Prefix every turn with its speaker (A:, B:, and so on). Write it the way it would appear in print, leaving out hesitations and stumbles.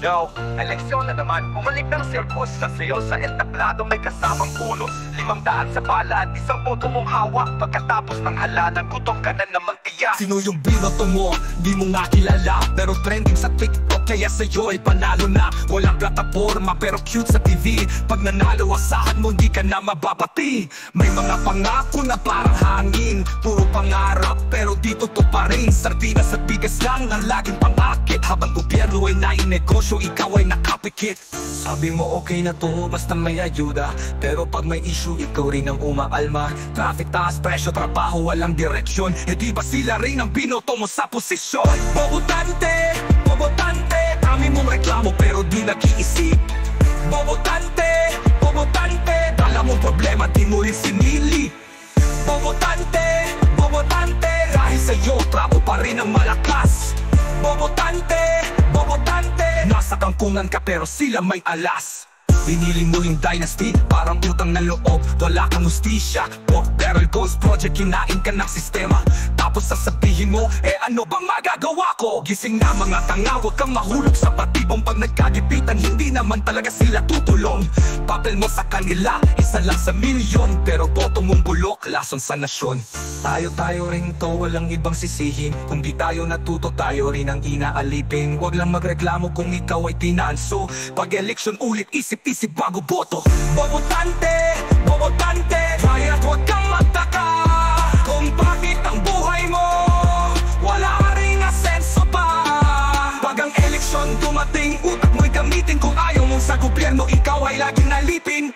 A: No, eleksyon na naman, bumalik ng sirkus sa sayo sa entablado may kasamang pulos 500 sa bala at 1 boto mong hawak. Pagkatapos ng halalan, gutom ka na naman tiyak. Sino yung binoto mo? Di mo nga kilala, pero trending sa TikTok, kaya sa'yo ay panalo na. Walang plataforma pero cute sa TV. Pag nanalo asahan mo, di ka na mababati. May mga pangako na parang hangin, puro pangarap pero dito to pa rin. Sardinas at bigas lang ang laging pangakit, habang gobyerno ay nainegosyo, ikaw ay nakapikit. Sabi mo okay na to, basta may ayuda, pero pag may issue, ikaw rin ang umaalma. Traffic, taas, presyo, trabaho, walang direksyon. E di ba sila rin ang binoto mo sa posisyon? Bobotante, bobotante, dami mong reklamo pero di nag-iisip. Bobotante, bobotante, dala mong problema, di mo rin sinili. Bobotante, bobotante, dahil sa'yo, trapo pa rin ang malakas. Bobotante, bobotante, nasa kangkungan ka pero sila may alas. Binili mo yung dynasty, parang utang na loob, wala kang hustisya. Barrel Ghost Project, kinain ka ng sistema. Tapos sasabihin mo, ano bang magagawa ko? Gising na mga tanga, huwag kang mahulog sa patibong. Pag nagkagipitan, hindi naman talaga sila tutulong. Papel mo sa kanila, 1 lang sa milyon, pero boto mong bulok, lason sa nasyon. Tayo rin to, walang ibang sisihin. Kung di tayo natuto, tayo rin ang inaalipin. Huwag lang magreklamo kung ikaw ay tinanso. Pag eleksyon ulit, isip-isip bago boto. Bobotante, bobotante, kaya huwag kang magtaka kung bakit ang buhay mo wala ring asenso pa. Pag ang eleksyon dumating, utak mo'y gamitin. Kung ayaw mong sa gobyerno, ikaw ay laging nalipin.